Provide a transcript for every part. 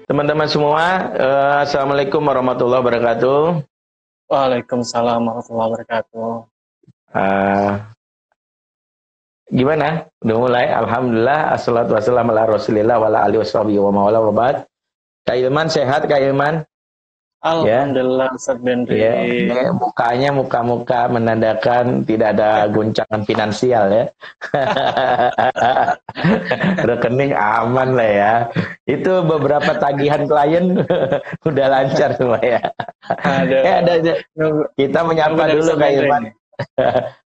Teman-teman semua, Assalamualaikum warahmatullahi wabarakatuh. Waalaikumsalam warahmatullahi wabarakatuh. Eh, Gimana? Udah mulai? Alhamdulillah, assalatu wassalamu ala rasulillah wa ala alihi washabihi wa mawala wa ba'd. Kak Ilman, sehat Kak Ilman? Ya, Alhamdulillah Ustaz Bendri. ya. Ini mukanya muka-muka menandakan tidak ada goncangan finansial ya. Rekening aman lah ya. Itu beberapa tagihan klien udah lancar semua ya. Ada. Kita menyapa dulu Kak Ilman.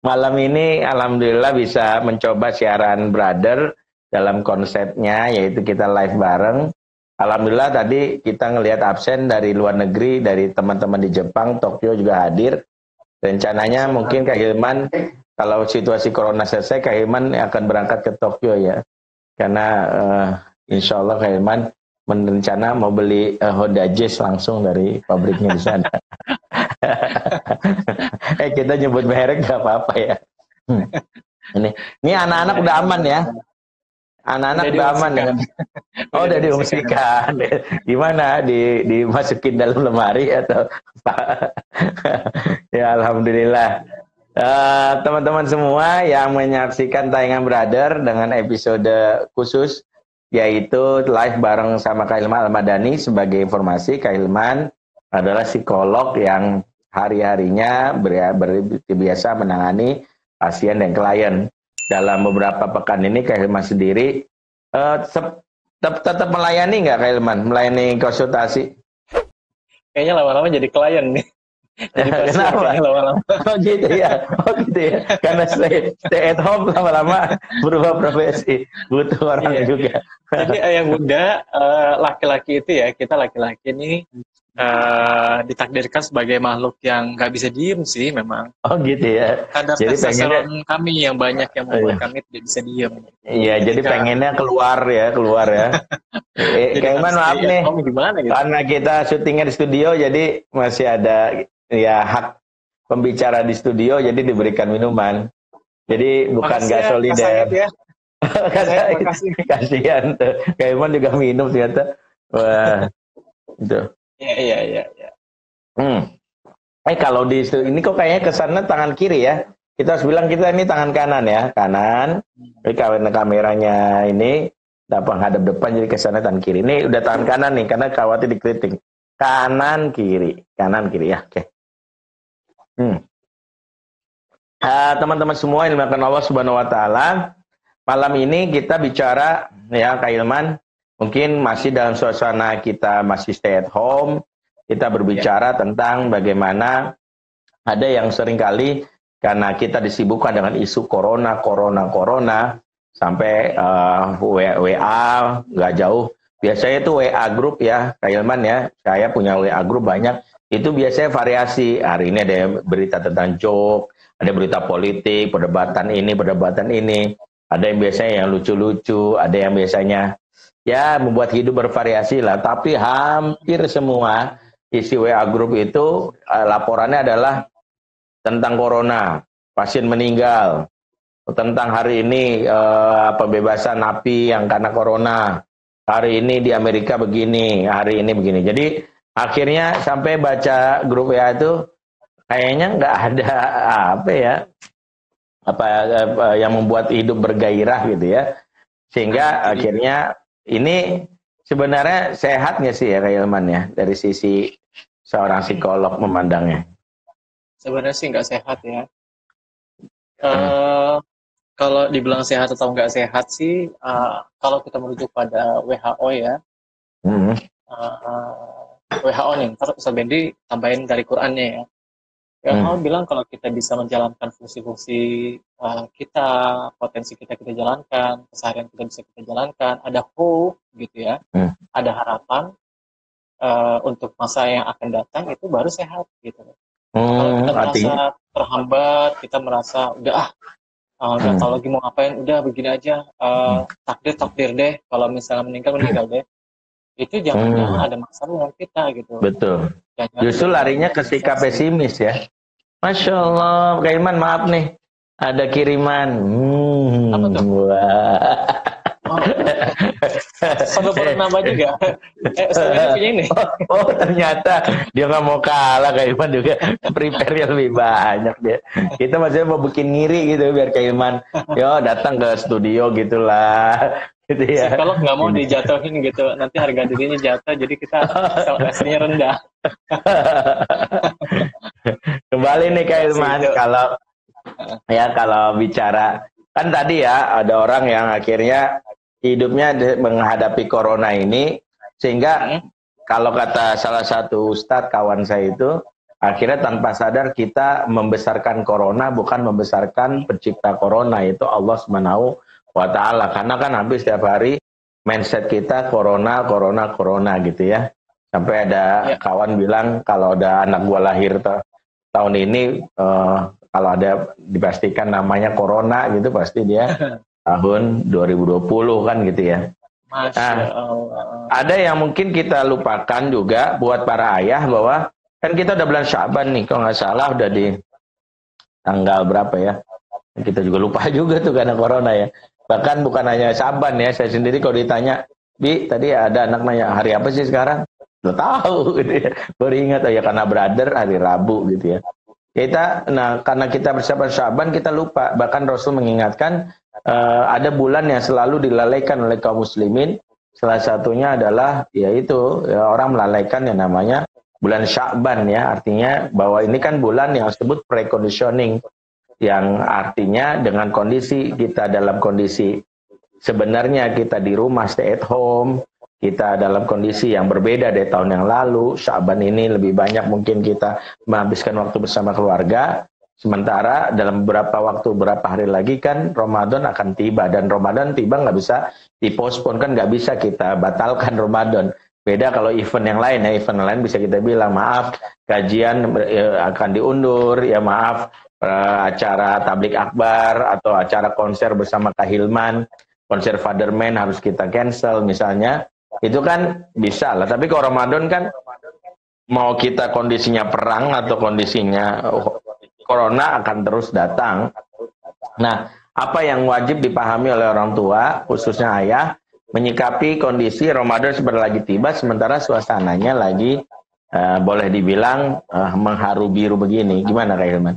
Malam ini alhamdulillah bisa mencoba siaran brother dalam konsepnya, yaitu kita live bareng. Alhamdulillah tadi kita ngelihat absen dari luar negeri, dari teman-teman di Jepang, Tokyo juga hadir. Rencananya mungkin Kak Hilman, kalau situasi corona selesai, Kak Hilman akan berangkat ke Tokyo ya. Karena insya Allah Kak Hilman merencana mau beli Honda Jazz langsung dari pabriknya di sana. Kita nyebut merek gak apa-apa ya. Ini anak-anak udah aman ya. Anak-anak udah aman ya. Oh, udah diungsikan. Gimana? Dimasukin dalam lemari atau apa? Ya alhamdulillah. Teman-teman semua yang menyaksikan tayangan Brother dengan episode khusus, yaitu live bareng sama Kak Ilman Al-Madani. Sebagai informasi, Kak Ilman adalah psikolog yang hari-harinya biasa menangani pasien dan klien. Dalam beberapa pekan ini Kak Ilman sendiri tetap melayani nggak Kak Ilman? Melayani konsultasi? Kayaknya lama-lama jadi klien nih. Jadi kenapa? Lama-lama. Oh gitu ya. Karena stay at home lama-lama berubah profesi, butuh orang juga. Jadi yang muda, laki-laki itu ya, kita laki-laki nih ditakdirkan sebagai makhluk yang nggak bisa diem sih memang. Oh gitu ya. Kadar testosteron kami yang banyak yang membuat kami tidak bisa diem. Iya, jadi pengennya keluar ya. Kayak maaf nih, gitu? Karena kita syutingnya di studio, jadi masih ada ya hak pembicara di studio, jadi diberikan minuman. Jadi bukan nggak solider. Ya. Kasihan tuh. Kayak juga minum ternyata. Wah, itu. Iya. Kalau di ini kok kayaknya kesannya tangan kiri ya. Kita harus bilang kita ini tangan kanan ya, kanan. Tapi karena kameranya ini dapat menghadap depan, jadi kesannya tangan kiri. Ini udah tangan kanan nih, karena khawatir dikritik. Kanan kiri ya. Oke. Teman-teman semua yang dimuliakan Allah Subhanahu Wa Taala, malam ini kita bicara ya Kak Ilman. Mungkin masih dalam suasana kita masih stay at home, kita berbicara tentang bagaimana ada yang seringkali karena kita disibukkan dengan isu corona, sampai WA nggak jauh. Biasanya itu WA grup ya, Kak Ilman ya, saya punya WA grup banyak, itu biasanya variasi. Hari ini ada berita tentang joke, ada berita politik, perdebatan ini, ada yang biasanya yang lucu-lucu, ada yang biasanya ya membuat hidup bervariasi lah, tapi hampir semua isi WA grup itu laporannya adalah tentang corona, pasien meninggal, tentang hari ini pembebasan napi yang karena corona, hari ini di Amerika begini, hari ini begini. Jadi akhirnya sampai baca grup WA itu kayaknya nggak ada apa yang membuat hidup bergairah gitu ya, sehingga akhirnya ini sebenarnya sehat nggak sih ya Kak Ilman ya, dari sisi seorang psikolog memandangnya? Sebenarnya sih nggak sehat ya. Kalau dibilang sehat atau nggak sehat sih, kalau kita merujuk pada WHO ya, WHO nih, ntar Ustaz Bendi tambahin dari Qurannya ya. WHO bilang kalau kita bisa menjalankan fungsi-fungsi kita, potensi kita jalankan, keseharian kita bisa kita jalankan, ada hope gitu ya, ada harapan untuk masa yang akan datang, itu baru sehat gitu. Kalau kita merasa terhambat, kita merasa udah tahu lagi mau ngapain, udah begini aja, takdir deh, kalau misalnya meninggal deh, itu jangan-jangan ada masalah dengan kita gitu. Betul. Justru larinya ke sikap pesimis ya. Masya Allah, Kak Ilman, maaf nih, ada kiriman. Apa tuh? Selalu perlu nambah juga. Ustaz Benny punya ini. Ternyata dia nggak mau kalah, Kak Ilman juga prepare lebih banyak dia. Kita maksudnya mau bikin ngiri gitu biar Kak Ilman, yo datang ke studio gitulah, gitu ya. Psikolog nggak mau dijatuhin gitu, nanti harga dirinya jatuh, jadi kita self esteemnya rendah. Kembali nih Kak Ilman, kalau bicara kan tadi ya ada orang yang akhirnya hidupnya menghadapi corona ini, sehingga kalau kata salah satu ustadz kawan saya itu, akhirnya tanpa sadar kita membesarkan corona, bukan membesarkan pencipta corona, yaitu Allah Subhanahu wa Ta'ala. Karena kan hampir setiap hari mindset kita corona gitu ya. Sampai ada kawan bilang kalau ada anak gua lahir tahun ini, kalau ada dipastikan namanya corona gitu, pasti dia tahun 2020 kan gitu ya. Masya Allah. Ada yang mungkin kita lupakan juga buat para ayah, bahwa kan kita udah bulan Syaban nih, kalau nggak salah udah di tanggal berapa ya, kita juga lupa juga tuh karena corona ya. Bahkan bukan hanya Syaban ya, saya sendiri kalau ditanya, Bi tadi ada anak nanya hari apa sih sekarang, udah tahu gitu ya, baru ingat, oh ya karena brother hari Rabu gitu ya. Karena kita bersabar Syaban, kita lupa. Bahkan Rasul mengingatkan, ada bulan yang selalu dilalaikan oleh kaum muslimin. Salah satunya adalah yaitu orang melalaikan yang namanya bulan Sya'ban ya. Artinya bahwa ini kan bulan yang disebut preconditioning, yang artinya dengan kondisi kita dalam kondisi sebenarnya kita di rumah stay at home, kita dalam kondisi yang berbeda dari tahun yang lalu. Sya'ban ini lebih banyak mungkin kita menghabiskan waktu bersama keluarga. Sementara dalam beberapa hari lagi kan Ramadan akan tiba, dan Ramadan tiba nggak bisa dipospon, kan nggak bisa kita batalkan Ramadan. Beda kalau event yang lain ya, event lain bisa kita bilang maaf kajian akan diundur, ya maaf acara tablik akbar atau acara konser bersama Kak Hilman, konser Fatherman harus kita cancel misalnya. Itu kan bisa lah, tapi kalau Ramadan kan mau kita kondisinya perang atau kondisinya corona akan terus datang. Nah, apa yang wajib dipahami oleh orang tua, khususnya ayah, menyikapi kondisi Ramadan sebentar lagi tiba, sementara suasananya lagi boleh dibilang mengharu biru begini. Gimana Kak Hilman?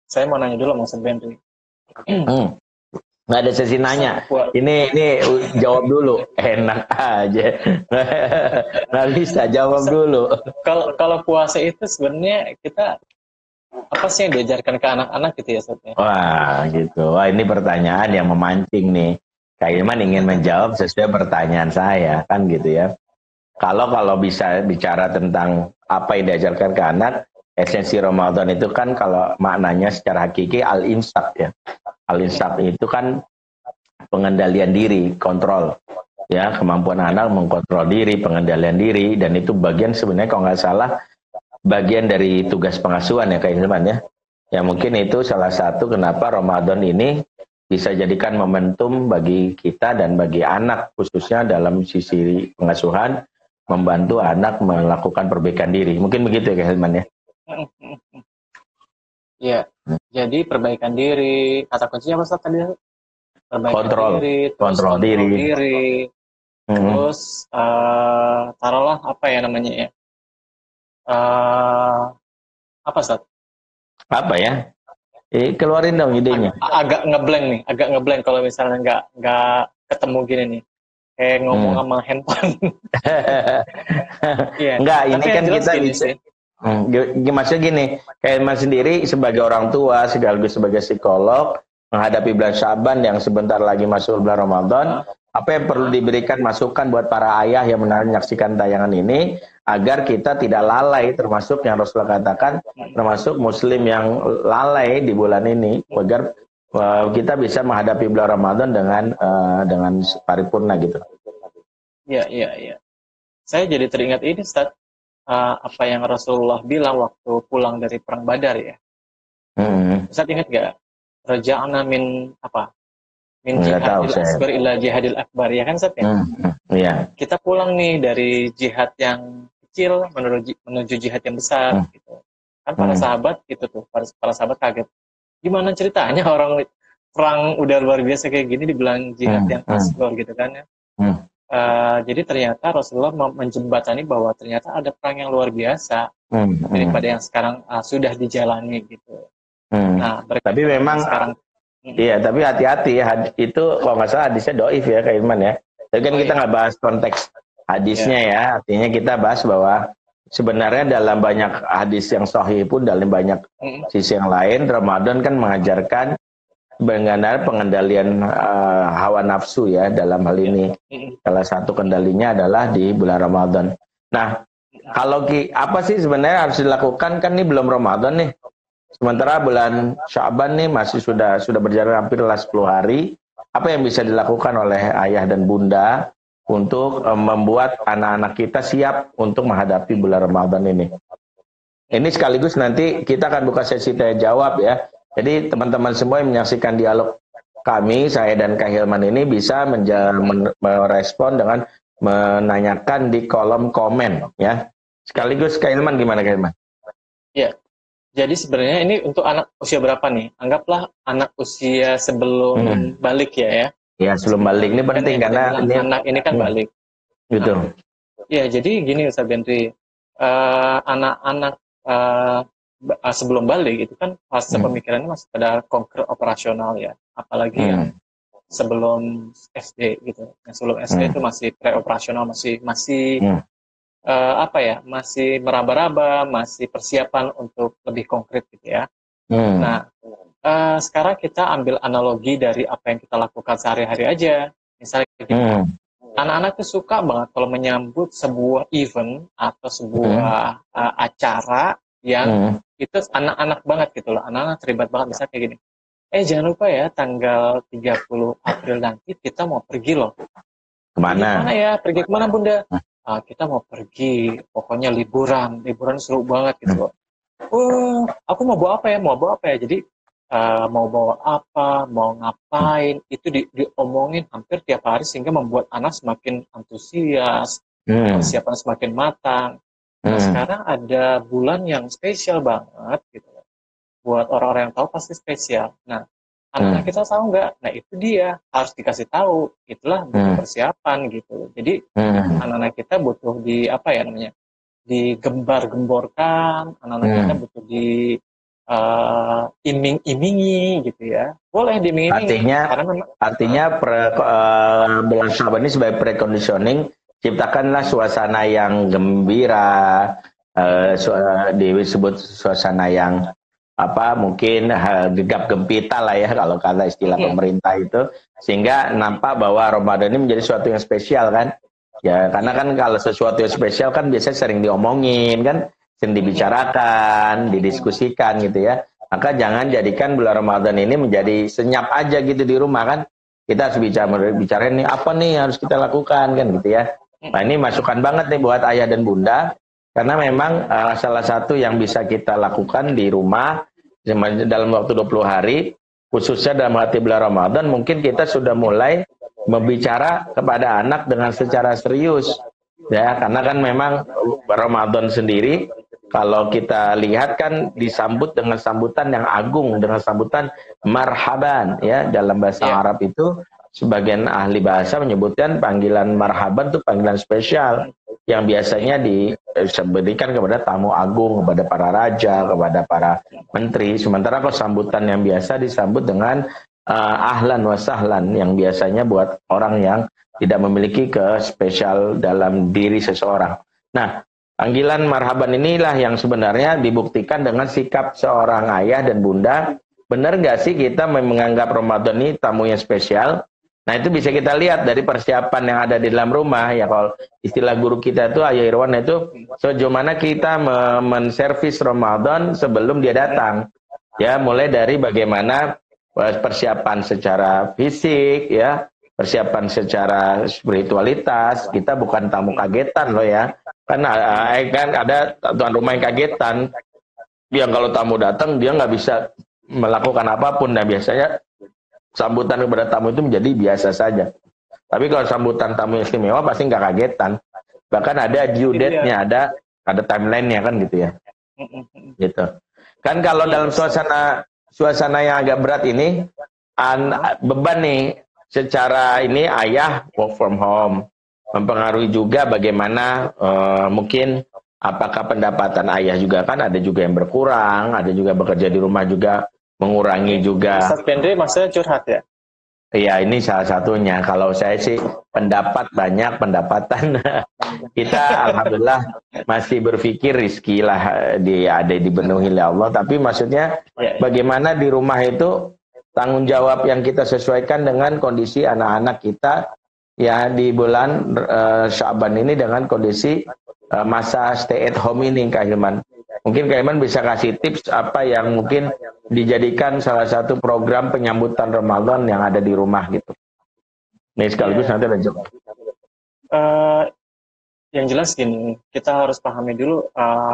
Saya mau nanya dulu Mas Benry. Nggak ada sesi nanya. Ini jawab dulu. Enak aja. Nggak bisa jawab dulu. Kalau puasa itu sebenarnya kita apa sih yang diajarkan ke anak-anak gitu ya, Sob? Wah, gitu. Wah, ini pertanyaan yang memancing nih. Kak Ilman ingin menjawab sesuai pertanyaan saya, kan gitu ya. Kalau bisa bicara tentang apa yang diajarkan ke anak, esensi Ramadan itu kan kalau maknanya secara hakiki al-imsak ya. Al-imsak itu kan pengendalian diri, kontrol. Ya, kemampuan anak mengkontrol diri, pengendalian diri, dan itu bagian sebenarnya kalau nggak salah bagian dari tugas pengasuhan ya Kak Hilman ya. Ya mungkin itu salah satu kenapa Ramadan ini bisa jadikan momentum bagi kita dan bagi anak, khususnya dalam sisi pengasuhan, membantu anak melakukan perbaikan diri. Mungkin begitu ya Kak Hilman ya. Iya, jadi perbaikan diri, kata kuncinya apa tadi? Kontrol diri. Terus taruhlah apa ya namanya ya? Apa Ustaz? Apa ya? Keluarin dong idenya. Agak ngeblank kalau misalnya nggak ketemu gini nih. Kayak ngomong sama handphone. Yeah. Enggak, ini kan kita bisa. Maksudnya gini, kayak Mas sendiri sebagai orang tua, sekaligus sebagai psikolog, menghadapi bulan Syaban yang sebentar lagi masuk bulan Ramadan, apa yang perlu diberikan masukan buat para ayah yang menyaksikan tayangan ini, agar kita tidak lalai, termasuk yang Rasulullah katakan, termasuk muslim yang lalai di bulan ini, agar kita bisa menghadapi bulan Ramadan dengan paripurna gitu. Iya. Saya jadi teringat ini, Ustaz. Apa yang Rasulullah bilang waktu pulang dari perang Badar ya. Ustaz ingat gak? Raja'na min jihadil asbar ila jihadil akbar, ya kan Ustaz ya? Iya. Kita pulang nih dari jihad yang kecil menuju jihad yang besar gitu. Kan para sahabat gitu tuh, para sahabat kaget. Gimana ceritanya orang perang udah luar biasa kayak gini dibilang jihad yang asghar gitu kan ya. Jadi ternyata Rasulullah menjembatani bahwa ternyata ada perang yang luar biasa daripada yang sekarang sudah dijalani gitu. Nah, tapi memang sekarang, iya, tapi hati-hati ya, itu kalau nggak salah hadisnya doif ya Kak Ilman ya. Tapi kan kita nggak bahas konteks hadisnya ya, artinya kita bahas bahwa sebenarnya dalam banyak hadis yang sahih pun dalam banyak sisi yang lain, Ramadan kan mengajarkan mengenai pengendalian hawa nafsu ya dalam hal ini. Salah satu kendalinya adalah di bulan Ramadan. Nah, kalau apa sih sebenarnya harus dilakukan, kan ini belum Ramadan nih. Sementara bulan Sya'ban nih masih sudah berjalan hampir 10 hari. Apa yang bisa dilakukan oleh ayah dan bunda untuk membuat anak-anak kita siap untuk menghadapi bulan Ramadan ini? Ini sekaligus nanti kita akan buka sesi tanya jawab ya. Jadi teman-teman semua yang menyaksikan dialog kami, saya dan Kak Hilman ini bisa merespon dengan menanyakan di kolom komen ya. Sekaligus Kak Hilman, gimana Kak Hilman? Ya, jadi sebenarnya ini untuk anak usia berapa nih? Anggaplah anak usia sebelum balik ya. Ya, sebelum balik ini penting karena anak ini kan balik. Gitu. Ya, jadi gini Ustaz Bentri, anak-anak sebelum balik itu kan fase pemikirannya masih pada konkret operasional ya, apalagi yang sebelum SD gitu. Yang sebelum SD itu masih pre-operasional, masih masih meraba-raba, masih persiapan untuk lebih konkret gitu ya. Nah, sekarang kita ambil analogi dari apa yang kita lakukan sehari-hari aja. Misalnya anak-anak tuh suka banget kalau menyambut sebuah event atau sebuah acara yang itu anak-anak banget gitu loh. Anak-anak terlibat banget, misalnya kayak gini. Jangan lupa ya, tanggal 30 April nanti kita mau pergi loh. Kemana? Kemana ya? Pergi kemana Bunda? Kita mau pergi, pokoknya liburan seru banget gitu loh. Aku mau bawa apa ya? Jadi mau bawa apa, mau ngapain, itu diomongin hampir tiap hari sehingga membuat anak semakin antusias, persiapan semakin matang. Nah, sekarang ada bulan yang spesial banget gitu. Buat orang-orang yang tahu pasti spesial. Nah, anak kita tahu nggak? Nah, itu dia harus dikasih tahu. Itulah butuh persiapan gitu. Jadi anak-anak kita butuh digembar-gemborkan. Anak-anak kita butuh iming-imingi gitu ya. Boleh diiming-imingi. Artinya bulan Sya'ban ini sebagai preconditioning, ciptakanlah suasana yang gembira, disebut suasana yang mungkin gegap gempita lah ya kalau kata istilah pemerintah itu, sehingga nampak bahwa Ramadan ini menjadi sesuatu yang spesial kan ya, karena kan kalau sesuatu yang spesial kan biasanya sering diomongin kan, sering dibicarakan, didiskusikan gitu ya. Maka jangan jadikan bulan Ramadan ini menjadi senyap aja gitu di rumah kan. Kita harus bicara nih apa nih harus kita lakukan kan gitu ya. Nah, ini masukan banget nih buat ayah dan bunda, karena memang salah satu yang bisa kita lakukan di rumah dalam waktu 20 hari, khususnya dalam hati bulan Ramadan, mungkin kita sudah mulai membicara kepada anak dengan secara serius ya, karena kan memang Ramadan sendiri kalau kita lihat kan disambut dengan sambutan yang agung, dengan sambutan marhaban ya, dalam bahasa Arab itu sebagian ahli bahasa menyebutkan panggilan marhaban itu panggilan spesial yang biasanya diberikan kepada tamu agung, kepada para raja, kepada para menteri. Sementara kalau sambutan yang biasa disambut dengan ahlan wa sahlan, yang biasanya buat orang yang tidak memiliki kespesial dalam diri seseorang. Nah, panggilan marhaban inilah yang sebenarnya dibuktikan dengan sikap seorang ayah dan bunda. Benar nggak sih kita menganggap Ramadan ini tamu yang spesial? Nah, itu bisa kita lihat dari persiapan yang ada di dalam rumah ya. Kalau istilah guru kita itu Ayah Irwan itu, sejauh mana kita menservis Ramadan sebelum dia datang ya, mulai dari bagaimana persiapan secara fisik ya, persiapan secara spiritualitas. Kita bukan tamu kagetan loh ya, kan ada tuan rumah yang kagetan, yang kalau tamu datang dia nggak bisa melakukan apapun. Nah, biasanya sambutan kepada tamu itu menjadi biasa saja. Tapi kalau sambutan tamu yang istimewa pasti nggak kagetan. Bahkan ada due date-nya, ada timeline-nya kan gitu ya. Gitu. Kan kalau dalam suasana yang agak berat ini, beban nih secara ini ayah work from home mempengaruhi juga bagaimana mungkin apakah pendapatan ayah juga kan ada juga yang berkurang, ada juga bekerja di rumah juga mengurangi juga. Ustaz Bende maksudnya curhat ya? Iya, ini salah satunya. Kalau saya sih pendapat banyak, pendapatan kita alhamdulillah masih berpikir rizki lah ada dipenuhi oleh Allah. Tapi maksudnya bagaimana di rumah itu tanggung jawab yang kita sesuaikan dengan kondisi anak-anak kita ya di bulan Sya'ban ini dengan kondisi masa stay at home ini, Kak Hilman. Mungkin Kak Hilman bisa kasih tips apa yang mungkin dijadikan salah satu program penyambutan Ramadan yang ada di rumah gitu. Nih sekaligus nanti ada jawab. Yang jelas gini, kita harus pahami dulu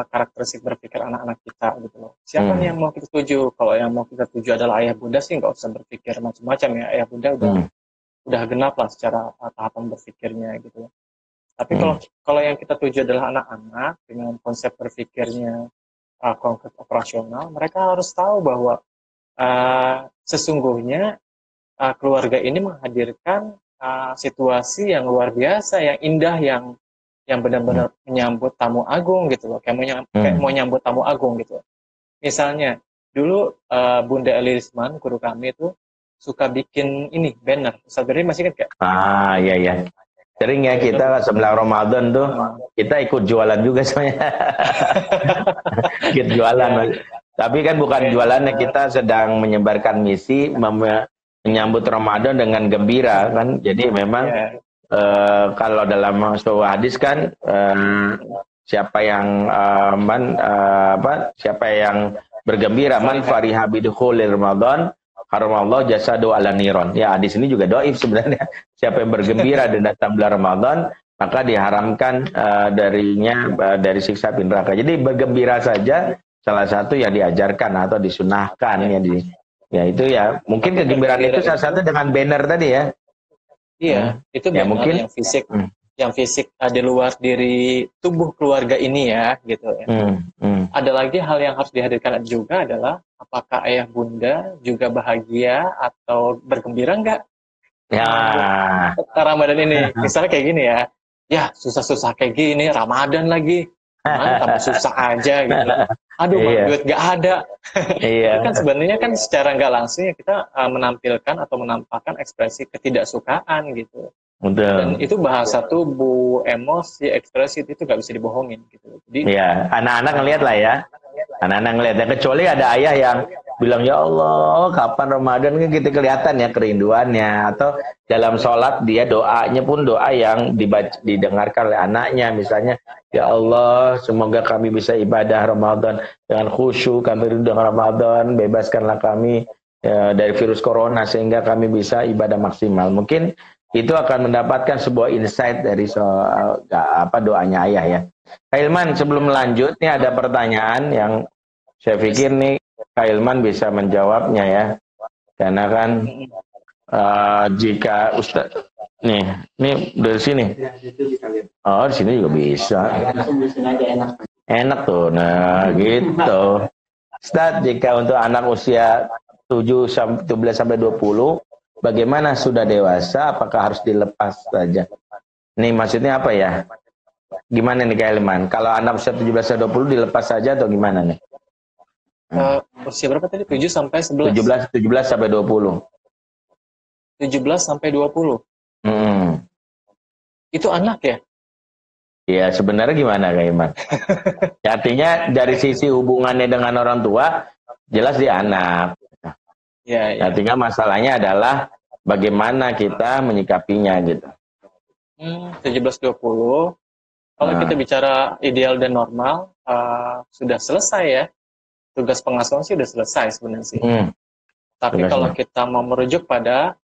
karakteristik berpikir anak-anak kita gitu loh. Siapa nih yang mau kita tuju? Kalau yang mau kita tuju adalah ayah bunda sih nggak usah berpikir macam-macam ya. Ayah bunda udah genap lah secara tahapan berpikirnya gitu. Tapi kalau yang kita tuju adalah anak-anak dengan konsep berpikirnya konkret operasional, mereka harus tahu bahwa sesungguhnya keluarga ini menghadirkan situasi yang luar biasa, yang indah, yang benar-benar menyambut tamu agung gitu loh, kayak mau nyambut tamu agung gitu. Misalnya dulu Bunda Elisman, guru kami itu suka bikin ini banner. Ustaz Beri masih ingat gak? Iya. Sering ya kita sebelah Ramadan tuh kita ikut jualan juga sebenarnya. Ikut jualan. Tapi kan bukan jualannya, kita sedang menyebarkan misi menyambut Ramadan dengan gembira kan. Jadi memang kalau dalam sebuah hadis kan siapa yang siapa yang bergembira man fariha bidukhulil Ramadan haramallahu jasadu ala niron. Ya, di sini juga doif sebenarnya. Siapa yang bergembira dan datang bulan Ramadan, maka diharamkan darinya dari siksa api neraka. Jadi bergembira saja salah satu yang diajarkan atau disunahkan ya itu ya. Mungkin kegembiraan itu salah satu dengan banner tadi ya. Iya, itu banner mungkin yang fisik. Yang fisik di luar diri tubuh keluarga ini ya gitu ya. Ada lagi hal yang harus dihadirkan juga adalah apakah ayah bunda juga bahagia atau bergembira enggak? Ya. Ramadan ini misalnya kayak gini ya susah-susah kayak gini, Ramadan lagi, tambah susah aja gitu. Aduh, duit gak ada. Itu kan sebenarnya kan secara nggak langsung ya kita menampilkan atau menampakkan ekspresi ketidaksukaan gitu. Betul. Dan itu bahasa tubuh, emosi, ekspresi itu nggak bisa dibohongin gitu. Jadi anak-anak ngelihat lah ya. Anak-anak ngelihat ya, kecuali ada ayah yang bilang ya Allah kapan Ramadan, kan kita kelihatan ya kerinduannya, atau dalam sholat dia doanya pun doa yang didengarkan oleh anaknya, misalnya ya Allah semoga kami bisa ibadah Ramadan dengan khusyuk, kami rindu dengan Ramadan, bebaskanlah kami dari virus corona sehingga kami bisa ibadah maksimal. Mungkin itu akan mendapatkan sebuah insight dari doanya ayah ya. Kak Hilman, sebelum lanjut nih ada pertanyaan yang saya pikir nih Kak Hilman bisa menjawabnya ya. Karena kan jika Ustaz nih dari sini. Oh, di sini juga bisa. Enak tuh. Nah, gitu. Ustaz, jika untuk anak usia 17 sampai 20 bagaimana sudah dewasa, apakah harus dilepas saja? Nih maksudnya apa ya? Gimana nih Kak Hilman? Kalau anak usia 17-20 dilepas saja atau gimana nih? Usia berapa tadi? 7 sampai 11? 17 sampai 20. 17 sampai 20? Itu anak ya? Ya sebenarnya gimana Kak Hilman? Ya, artinya dari sisi hubungannya dengan orang tua, jelas dia anak. Ya. Artinya masalahnya adalah bagaimana kita menyikapinya gitu. 17-20. Kalau kita bicara ideal dan normal, sudah selesai ya. Tugas pengasuhan sih sudah selesai sebenarnya sih. Tapi kalau kita mau merujuk pada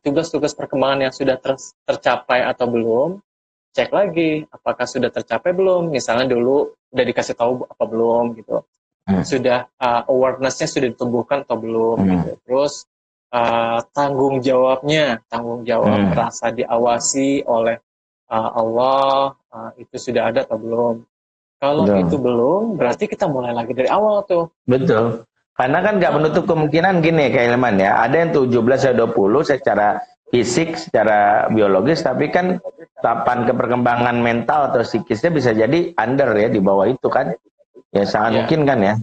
tugas-tugas perkembangan yang sudah tercapai atau belum, cek lagi apakah sudah tercapai belum. Misalnya dulu udah dikasih tahu apa belum gitu. Sudah awareness-nya sudah ditumbuhkan atau belum gitu. Terus tanggung jawab merasa diawasi oleh Allah itu sudah ada atau belum. Kalau itu belum, berarti kita mulai lagi dari awal tuh. Betul. Karena kan nggak menutup kemungkinan gini Kak Ilman ya, ada yang 17 atau 20 secara fisik, secara biologis, tapi kan tahapan keperkembangan mental atau psikisnya bisa jadi under ya, di bawah itu kan. Ya sangat mungkin kan ya.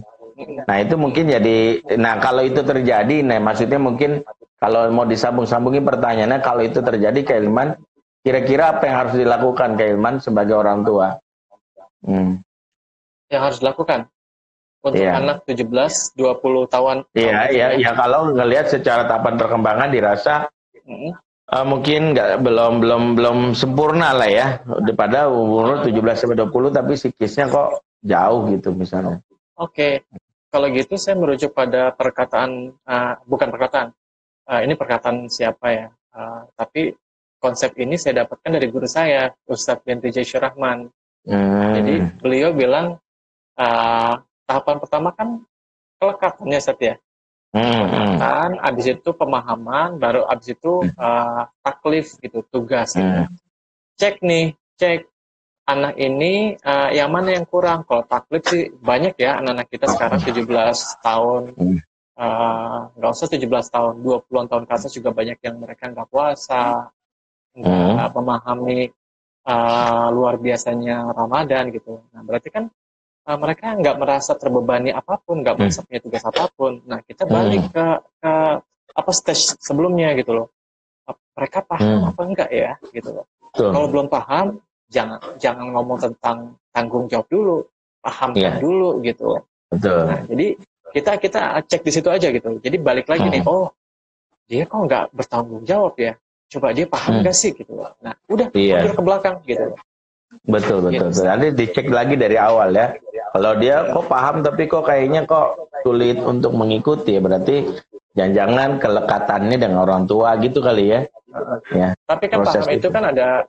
Nah itu mungkin jadi, nah kalau itu terjadi, nah maksudnya mungkin kalau mau disambung-sambungin pertanyaannya, kalau itu terjadi Kak Ilman, kira-kira apa yang harus dilakukan Kak Ilman sebagai orang tua? Yang harus dilakukan untuk anak 17-20 tahun. Iya, kalau ngelihat secara tahapan perkembangan dirasa mungkin belum sempurna lah ya, daripada umur 17-20 tapi psikisnya kok jauh gitu misalnya. Oke. Kalau gitu saya merujuk pada perkataan, bukan perkataan, ini perkataan siapa ya, tapi konsep ini saya dapatkan dari guru saya, Ustadz Binti Jaisyur Rahman. Jadi beliau bilang, tahapan pertama kan kelekatannya Ustadz ya. Kelekatan, abis itu pemahaman, baru abis itu taklif gitu, tugas gitu. Cek anak ini yang mana yang kurang. Kalau taklif sih banyak ya anak-anak kita sekarang 17 tahun, nggak usah 17 tahun, 20-an tahun ke atas juga banyak yang mereka nggak puasa, nggak memahami luar biasanya Ramadan gitu. Nah berarti kan mereka nggak merasa terbebani apapun, nggak merasa punya tugas apapun. Nah kita balik ke apa stage sebelumnya gitu loh. Mereka paham apa enggak ya gitu loh. Kalau belum paham, jangan ngomong tentang tanggung jawab dulu, pahamkan dulu gitu. Betul. Nah, jadi kita cek di situ aja gitu. Jadi balik lagi nih, oh dia kok nggak bertanggung jawab ya? Coba dia paham nggak sih gitu. Nah, udah mundur ke belakang gitu. Betul. Nanti dicek lagi dari awal ya. Kalau dia kok paham tapi kok kayaknya kok sulit untuk mengikuti ya, berarti jangan-jangan kelekatannya dengan orang tua gitu kali ya. Tapi kan paham itu kan ada,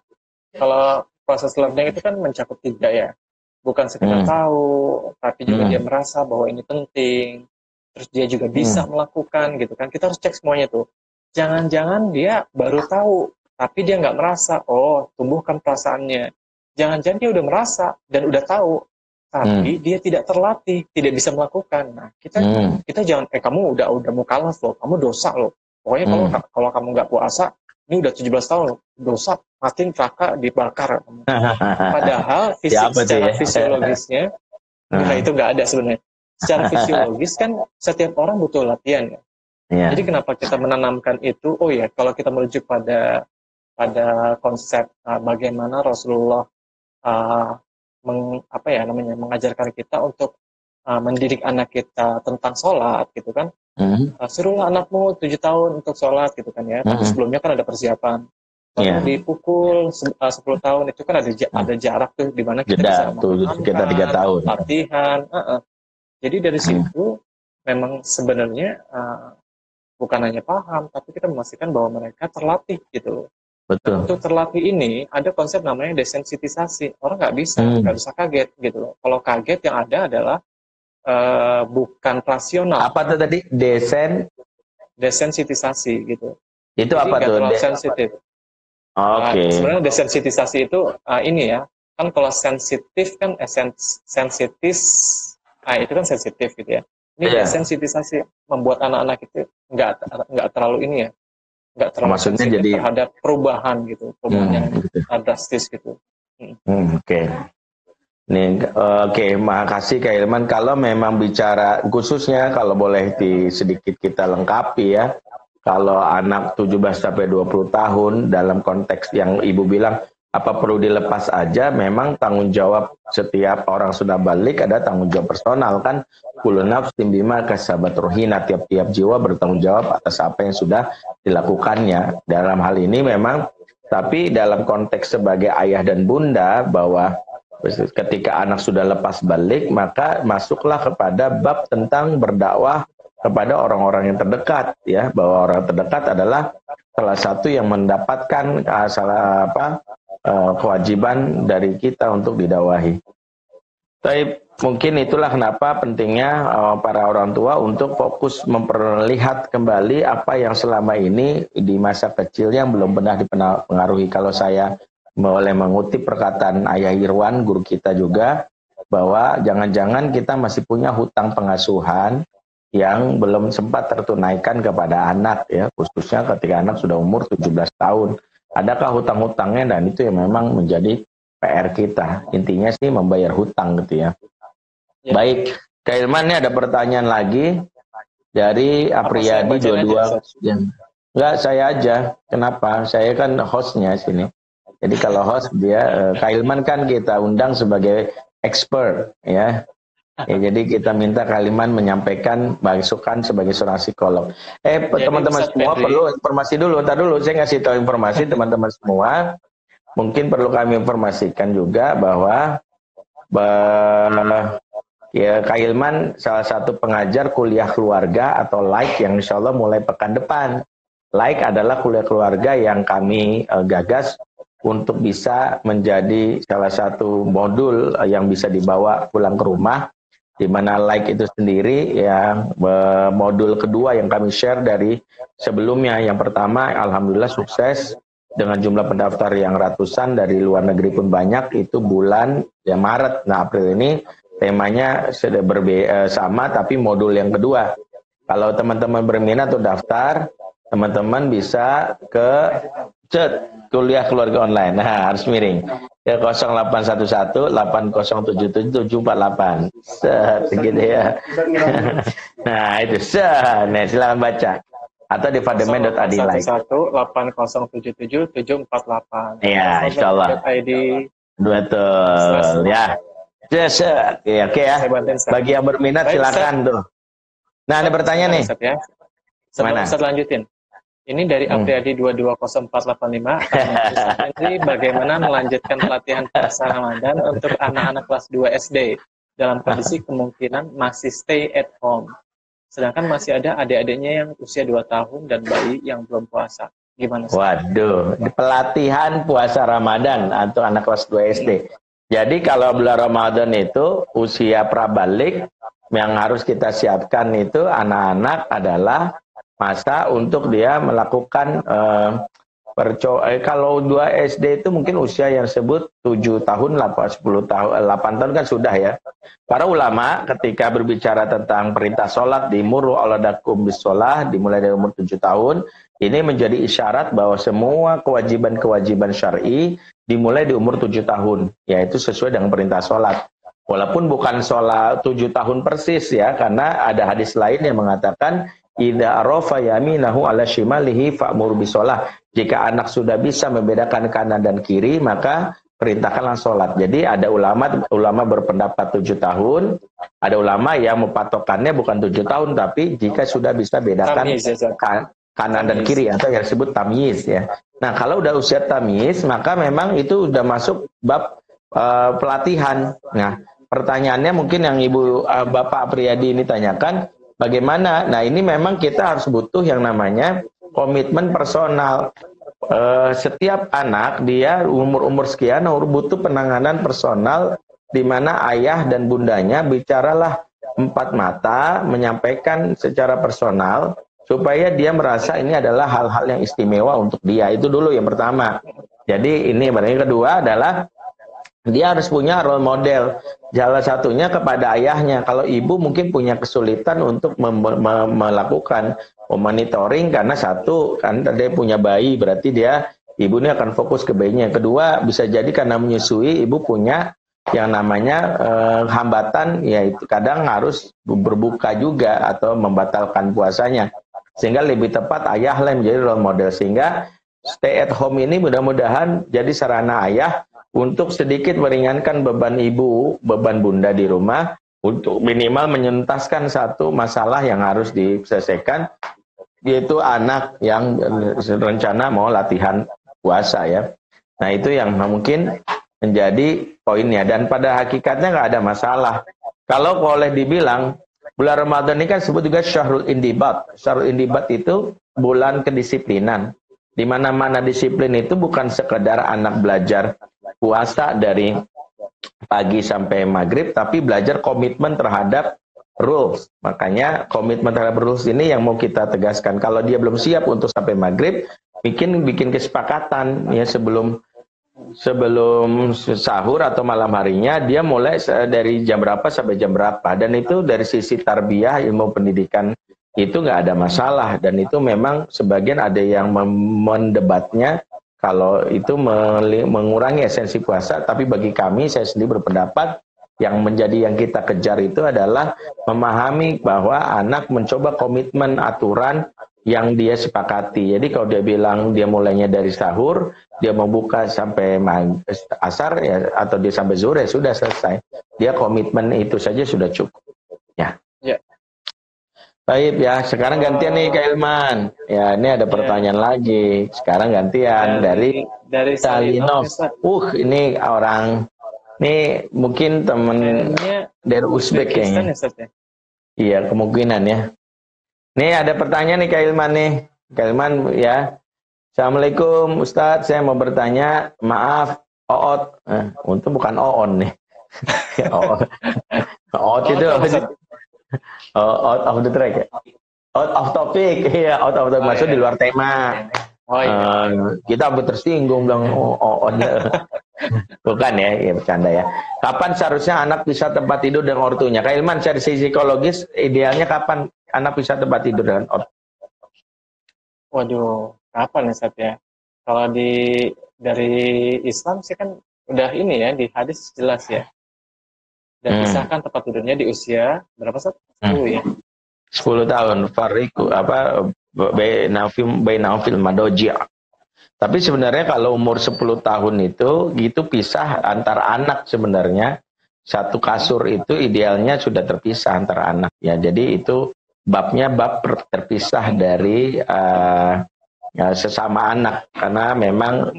kalau proses learning itu kan mencakup 3 ya. Bukan sekedar tahu, tapi juga dia merasa bahwa ini penting. Terus dia juga bisa melakukan gitu kan. Kita harus cek semuanya tuh. Jangan-jangan dia baru tahu, tapi dia nggak merasa. Oh, tumbuhkan perasaannya. Jangan-jangan dia udah merasa dan udah tahu, tapi dia tidak terlatih, tidak bisa melakukan. Nah, kita jangan, kamu udah mukallaf loh, kamu dosa loh. Pokoknya kalau kamu nggak puasa, ini udah 17 tahun loh, dosa, mati neraka dibakar. Padahal secara fisiologisnya, nah itu nggak ada sebenarnya. Secara fisiologis kan setiap orang butuh latihan ya. Jadi kenapa kita menanamkan itu? Oh ya, kalau kita merujuk pada konsep bagaimana Rasulullah mengajarkan kita untuk mendidik anak kita tentang sholat gitu kan. Suruhlah anakmu 7 tahun untuk sholat gitu kan ya. Tapi sebelumnya kan ada persiapan. Kalau dipukul 10 tahun itu kan ada jarak tuh di mana kita bisa kita 3 tahun latihan. Jadi dari situ memang sebenarnya bukan hanya paham, tapi kita memastikan bahwa mereka terlatih gitu loh. Betul. Untuk terlatih ini ada konsep namanya desensitisasi. Orang nggak bisa kaget gitu loh. Kalau kaget yang ada adalah bukan rasional. Apa tuh tadi? Desensitisasi gitu. Itu jadi apa tuh? Sensitif. Oke. Sebenarnya desensitisasi itu ini ya. Kan kalau sensitif kan sensitis. Itu kan sensitif gitu ya. Ini desensitisasi membuat anak-anak itu nggak terlalu ini ya. Nggak terlalu maksudnya sensitif jadi terhadap perubahan gitu. Perubahan yang drastis gitu. Oke. Oke, makasih Kak Ilman. Kalau memang bicara khususnya, kalau boleh sedikit kita lengkapi ya, kalau anak 17-20 tahun dalam konteks yang Ibu bilang, apa perlu dilepas aja, memang tanggung jawab setiap orang sudah balik, ada tanggung jawab personal kan, kullu nafsin bima kasabat rahina, tiap-tiap jiwa bertanggung jawab atas apa yang sudah dilakukannya. Dalam hal ini memang, tapi dalam konteks sebagai ayah dan bunda, bahwa ketika anak sudah lepas balik, maka masuklah kepada bab tentang berdakwah kepada orang-orang yang terdekat, ya, bahwa orang terdekat adalah salah satu yang mendapatkan kewajiban dari kita untuk didakwahi. Tapi mungkin itulah kenapa pentingnya para orang tua untuk fokus memperlihat kembali apa yang selama ini di masa kecilnya belum pernah dipengaruhi. Kalau saya boleh mengutip perkataan Ayah Irwan, guru kita juga, bahwa jangan-jangan kita masih punya hutang pengasuhan yang belum sempat tertunaikan kepada anak ya, khususnya ketika anak sudah umur 17 tahun. Adakah hutang-hutangnya, dan itu yang memang menjadi PR kita. Intinya sih membayar hutang gitu ya. Baik, Kak Ilman, ini ada pertanyaan lagi dari Apriyadi 22. Enggak, saya aja. Kenapa? Saya kan hostnya sini. Jadi kalau host dia, Kak Ilman kan kita undang sebagai expert ya. Jadi kita minta Kak Ilman menyampaikan masukan sebagai seorang psikolog. Teman-teman semua perlu informasi dulu. Ntar dulu saya ngasih tahu informasi teman-teman semua. Mungkin perlu kami informasikan juga bahwa ya, Kak Ilman salah satu pengajar kuliah keluarga atau like yang insya Allah mulai pekan depan. Like adalah kuliah keluarga yang kami gagas untuk bisa menjadi salah satu modul yang bisa dibawa pulang ke rumah, di mana like itu sendiri ya modul kedua yang kami share dari sebelumnya. Yang pertama alhamdulillah sukses dengan jumlah pendaftar yang ratusan, dari luar negeri pun banyak, itu bulan ya Maret. Nah, April ini temanya sudah sama, tapi modul yang kedua. Kalau teman-teman berminat untuk daftar, teman-teman bisa ke chat kuliah keluarga online. Nah, harus miring ke 0811 8077 748. Segitu ya. Nah, itu nah, silakan baca. Atau di fademen.id like. 8077 748. Iya, insyaallah. ID. Betul, ya. Ya, oke ya. Bagi yang berminat silakan tuh. Nah, ada pertanyaan nih. Ya. Mana? Saya lanjutin. Ini dari Apriyadi 220485. Jadi bagaimana melanjutkan pelatihan puasa Ramadan untuk anak-anak kelas 2 SD dalam kondisi kemungkinan masih stay at home. Sedangkan masih ada adik-adiknya yang usia 2 tahun dan bayi yang belum puasa. Gimana? Waduh, pelatihan puasa Ramadan untuk anak kelas 2 SD. Jadi kalau bulan Ramadan itu usia prabalik, yang harus kita siapkan itu anak-anak adalah masa untuk dia melakukan kalau 2 SD itu mungkin usia yang sebut 7 tahun, 10 tahun, 8 tahun kan sudah ya. Para ulama ketika berbicara tentang perintah sholat, dimuru awladakum bis sholah, dimulai dari umur 7 tahun, ini menjadi isyarat bahwa semua kewajiban-kewajiban syar'i dimulai di umur 7 tahun, yaitu sesuai dengan perintah sholat. Walaupun bukan sholat 7 tahun persis ya, karena ada hadis lain yang mengatakan idza arafa yaminahu ala shimalihi fa'mur bisolah. Jika anak sudah bisa membedakan kanan dan kiri, maka perintahkanlah sholat. Jadi ada ulama berpendapat 7 tahun, ada ulama yang mempatokannya bukan 7 tahun, tapi jika sudah bisa bedakan kanan dan kiri, atau yang disebut tamyiz ya. Nah, kalau udah usia tamyiz, maka memang itu udah masuk bab pelatihan. Nah, pertanyaannya mungkin yang Ibu Bapak Apriyadi ini tanyakan, bagaimana? Nah, ini memang kita harus butuh yang namanya komitmen personal. Setiap anak dia umur sekian butuh penanganan personal, di mana ayah dan bundanya bicaralah 4 mata, menyampaikan secara personal supaya dia merasa ini adalah hal-hal yang istimewa untuk dia. Itu dulu yang pertama. Jadi ini yang kedua adalah dia harus punya role model. Salah satunya kepada ayahnya. Kalau ibu mungkin punya kesulitan untuk melakukan monitoring, karena satu kan dia punya bayi, berarti ibu ini akan fokus ke bayinya. Kedua, bisa jadi karena menyusui, ibu punya yang namanya hambatan, yaitu kadang harus berbuka juga atau membatalkan puasanya. Sehingga lebih tepat ayahlah yang menjadi role model. Sehingga stay at home ini mudah-mudahan jadi sarana ayah untuk sedikit meringankan beban ibu, beban bunda di rumah, untuk minimal menyentaskan satu masalah yang harus diselesaikan, yaitu anak yang rencana mau latihan puasa ya. Nah, itu yang mungkin menjadi poinnya, dan pada hakikatnya nggak ada masalah. Kalau boleh dibilang, bulan Ramadan ini kan disebut juga Syahrul Indibat. Syahrul Indibat itu bulan kedisiplinan. Di mana-mana disiplin itu bukan sekedar anak belajar puasa dari pagi sampai maghrib, tapi belajar komitmen terhadap rules. Makanya komitmen terhadap rules ini yang mau kita tegaskan. Kalau dia belum siap untuk sampai maghrib, bikin kesepakatan ya sebelum sebelum sahur atau malam harinya dia mulai dari jam berapa sampai jam berapa, dan itu dari sisi tarbiyah ilmu pendidikan itu nggak ada masalah, dan itu memang sebagian ada yang mendebatnya kalau itu mengurangi esensi puasa, tapi bagi kami saya sendiri berpendapat yang menjadi yang kita kejar itu adalah memahami bahwa anak mencoba komitmen aturan yang dia sepakati. Jadi kalau dia bilang dia mulainya dari sahur, dia mau buka sampai asar ya, atau dia sampai zuhur ya sudah selesai. Dia komitmen itu saja sudah cukup. Ya. Ya. Baik ya, sekarang gantian nih Kak Ilman. Ya, ini ada pertanyaan lagi. Sekarang gantian dari Salinov. Ini orang, ini mungkin temen dari Uzbek kayaknya. Iya, kemungkinan ya. Nih ada pertanyaan nih Kak Ilman nih. Kak Ilman ya. Assalamualaikum Ustadz, saya mau bertanya, maaf, Oot. Untung bukan Oon nih. Oot itu out of the track ya? Out of topic, iya, out of the maksud di luar tema. Oh iya. Kita hampir tersinggung bilang bukan ya, bercanda ya. Kapan seharusnya anak bisa tempat tidur dengan ortunya? Kak Ilman, dari sisi psikologis idealnya kapan anak bisa tempat tidur dengan ortu? Waduh, kapan ya Sat ya? Kalau dari Islam sih kan udah ini ya, di hadis jelas ya. Dan pisahkan tempat tidurnya di usia berapa Sat? 10 ya. 10 tahun. Fariku bainahum madoji'. Tapi sebenarnya kalau umur 10 tahun itu pisah antar anak sebenarnya. Satu kasur itu idealnya sudah terpisah antar anak ya. Jadi itu babnya bab terpisah dari sesama anak, karena memang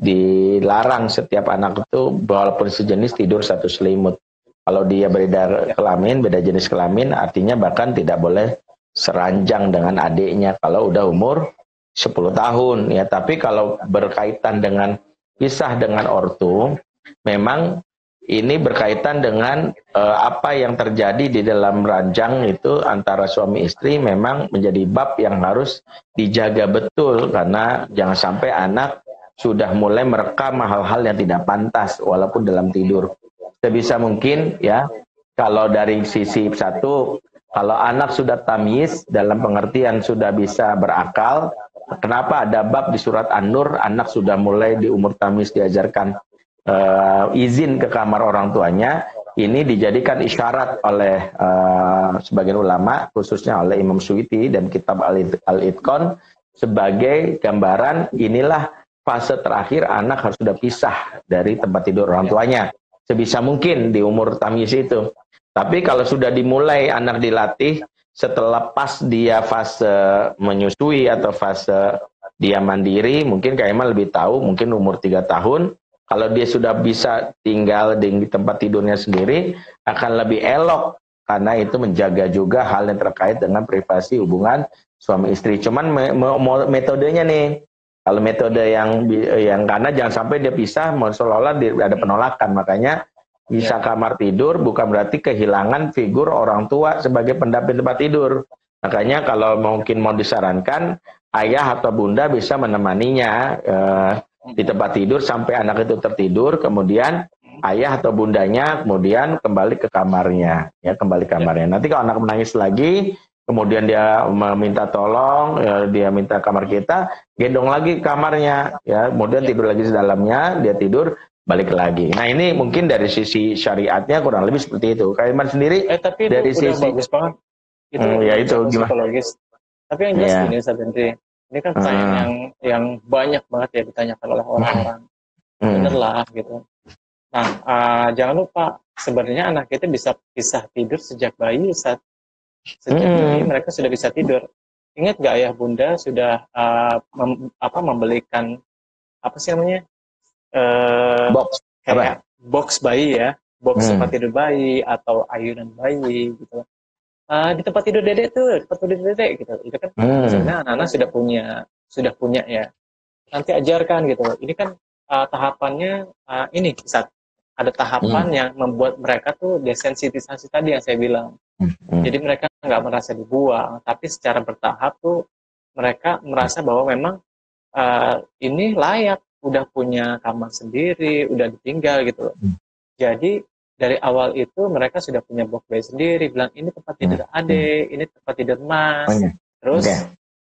dilarang setiap anak itu walaupun sejenis tidur satu selimut. Kalau dia beda kelamin, beda jenis kelamin, artinya bahkan tidak boleh seranjang dengan adiknya kalau udah umur 10 tahun ya. Tapi kalau berkaitan dengan pisah dengan ortu, memang ini berkaitan dengan apa yang terjadi di dalam ranjang itu antara suami istri, memang menjadi bab yang harus dijaga betul, karena jangan sampai anak sudah mulai merekam hal-hal yang tidak pantas walaupun dalam tidur. Sebisa mungkin ya, kalau dari sisi satu, kalau anak sudah tamyiz dalam pengertian sudah bisa berakal, kenapa ada bab di surat An-Nur anak sudah mulai di umur tamyiz diajarkan izin ke kamar orang tuanya, ini dijadikan isyarat oleh sebagian ulama, khususnya oleh Imam Suyuti dan kitab Al-Itqan, sebagai gambaran inilah fase terakhir anak harus sudah pisah dari tempat tidur orang tuanya sebisa mungkin di umur tamyiz itu. Tapi kalau sudah dimulai anak dilatih setelah pas dia fase menyusui atau fase dia mandiri, mungkin Kak Iman lebih tahu, mungkin umur 3 tahun, kalau dia sudah bisa tinggal di tempat tidurnya sendiri akan lebih elok, karena itu menjaga juga hal yang terkait dengan privasi hubungan suami istri. Cuman metodenya nih, kalau metode yang karena jangan sampai dia pisah, seolah-olah ada penolakan. Makanya bisa kamar tidur bukan berarti kehilangan figur orang tua sebagai pendamping tempat tidur. Makanya kalau mungkin mau disarankan, ayah atau bunda bisa menemaninya di tempat tidur sampai anak itu tertidur, kemudian ayah atau bundanya kemudian kembali ke kamarnya, ya kembali ke kamarnya. Nanti kalau anak menangis lagi, kemudian dia meminta tolong, ya, dia minta kamar kita, gendong lagi kamarnya, ya, kemudian tidur lagi di dalamnya, dia tidur, balik lagi. Nah ini mungkin dari sisi syariatnya kurang lebih seperti itu. Kak Iman sendiri, tapi dari itu sisi bagus banget. Itu ya itu gimana? Psikologis. Tapi yang jelas ini Sabendri, ini kan pertanyaan yang banyak banget ya ditanyakan oleh orang-orang. Bener lah gitu. Nah, jangan lupa sebenarnya anak kita bisa pisah tidur sejak bayi, sejak bayi mereka sudah bisa tidur. Ingat gak ayah bunda sudah membelikan apa sih namanya box bayi ya, box tempat tidur bayi atau ayunan bayi gitu. Di tempat tidur dedek tuh, tempat tidur dedek gitu. Itu kan sebenarnya anak-anak sudah punya ya. Nanti ajarkan gitu. Ini kan tahapannya ini saat ada tahapan yang membuat mereka tuh desensitisasi tadi yang saya bilang. Jadi mereka nggak merasa dibuang, tapi secara bertahap tuh mereka merasa bahwa memang ini layak udah punya kamar sendiri, udah ditinggal gitu loh. Jadi dari awal itu mereka sudah punya box bed sendiri, bilang ini tempat tidur Ade, ini tempat tidur Mas. Terus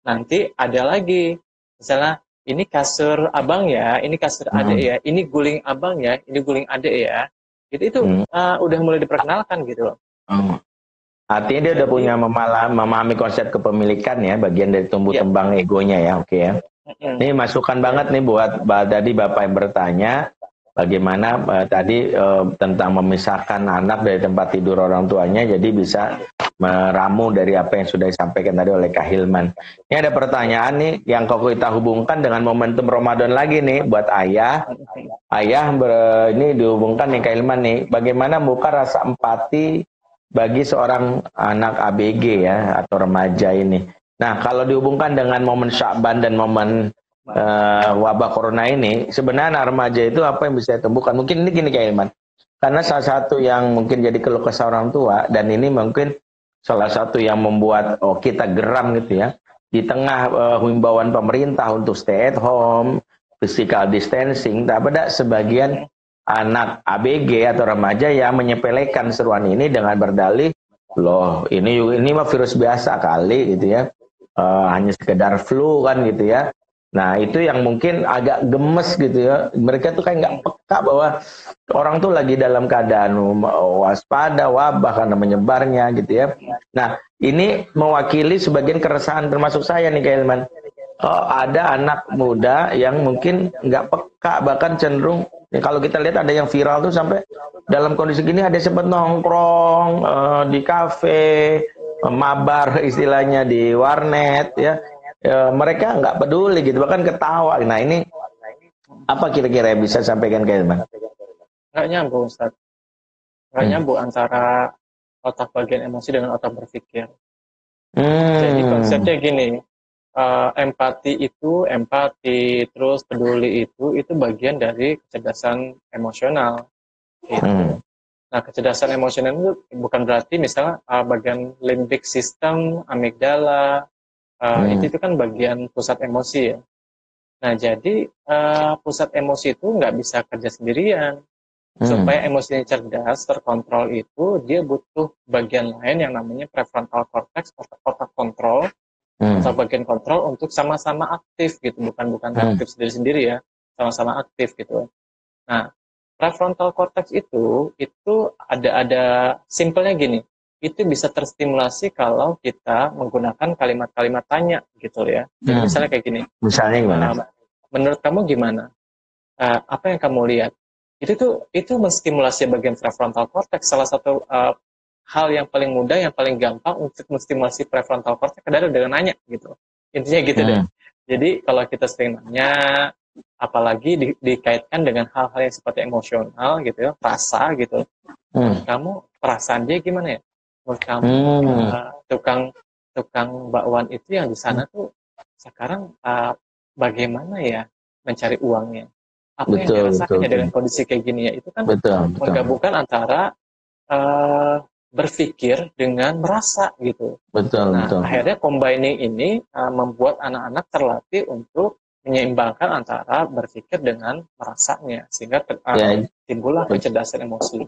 nanti ada lagi, misalnya ini kasur abang ya, ini kasur Ade ya, ini guling abang ya, ini guling Ade ya. Itu udah mulai diperkenalkan gitu loh. Artinya dia udah punya memahami konsep kepemilikan ya, bagian dari tumbuh kembang egonya ya, oke ya. Ini masukan banget nih buat tadi Bapak yang bertanya, bagaimana tadi tentang memisahkan anak dari tempat tidur orang tuanya, jadi bisa meramu dari apa yang sudah disampaikan tadi oleh Kak Hilman. Ini ada pertanyaan nih yang kita hubungkan dengan momentum Ramadan lagi nih buat ayah. Ini dihubungkan nih Kak Hilman nih, bagaimana membuka rasa empati bagi seorang anak ABG ya atau remaja ini. Nah, kalau dihubungkan dengan momen Sya'ban dan momen wabah corona ini, sebenarnya anak remaja itu apa yang bisa ditumbuhkan? Mungkin ini gini Kak Hilman, karena salah satu yang mungkin jadi keluh kesah orang tua, dan ini mungkin salah satu yang membuat kita geram gitu ya, di tengah himbauan pemerintah untuk stay at home, physical distancing, tak ada sebagian anak ABG atau remaja yang menyepelekan seruan ini dengan berdalih, loh ini mah virus biasa kali gitu ya, hanya sekedar flu kan gitu ya. Nah itu yang mungkin agak gemes gitu ya, mereka tuh kayak nggak peka bahwa orang tuh lagi dalam keadaan waspada wabah karena menyebarnya gitu ya. Nah ini mewakili sebagian keresahan termasuk saya nih Kak Hilman. Ada anak muda yang mungkin nggak peka, bahkan cenderung kalau kita lihat ada yang viral tuh sampai dalam kondisi gini ada sempat nongkrong di kafe, mabar istilahnya di warnet ya. Mereka nggak peduli gitu, bahkan ketawa. Nah ini apa kira-kira yang bisa sampaikan ke Hilman? Nggak nyambung Ustaz. Nggak nyambung antara otak bagian emosi dengan otak berpikir. Jadi konsepnya gini, empati, terus peduli itu bagian dari kecerdasan emosional. Gitu. Nah, kecerdasan emosional itu bukan berarti misalnya bagian limbic system, amigdala, itu kan bagian pusat emosi ya. Nah, jadi pusat emosi itu nggak bisa kerja sendirian. Supaya emosinya cerdas, terkontrol itu, dia butuh bagian lain yang namanya prefrontal cortex, otak kontrol, atau bagian kontrol untuk sama-sama aktif gitu, bukan aktif sendiri-sendiri ya, sama-sama aktif gitu. Nah, prefrontal cortex itu ada simpelnya gini. Itu bisa terstimulasi kalau kita menggunakan kalimat-kalimat tanya gitu ya. Jadi misalnya kayak gini. Misalnya gimana? Menurut kamu gimana? Apa yang kamu lihat? Itu menstimulasi bagian prefrontal cortex. Salah satu hal yang paling mudah, yang paling gampang untuk menstimulasi prefrontal cortex adalah dengan nanya gitu. Intinya gitu deh. Jadi kalau kita sering nanya, apalagi dikaitkan dengan hal-hal yang seperti emosional gitu ya, rasa gitu. Kamu perasaan dia gimana ya? Menurut kamu tukang bakwan itu yang di sana tuh sekarang bagaimana ya mencari uangnya? Apa yang dirasakannya dengan kondisi kayak gini ya? Itu kan menggabungkan antara berpikir dengan merasa gitu. Akhirnya combining ini membuat anak-anak terlatih untuk menyeimbangkan antara berpikir dengan merasanya, sehingga timbullah kecerdasan emosi.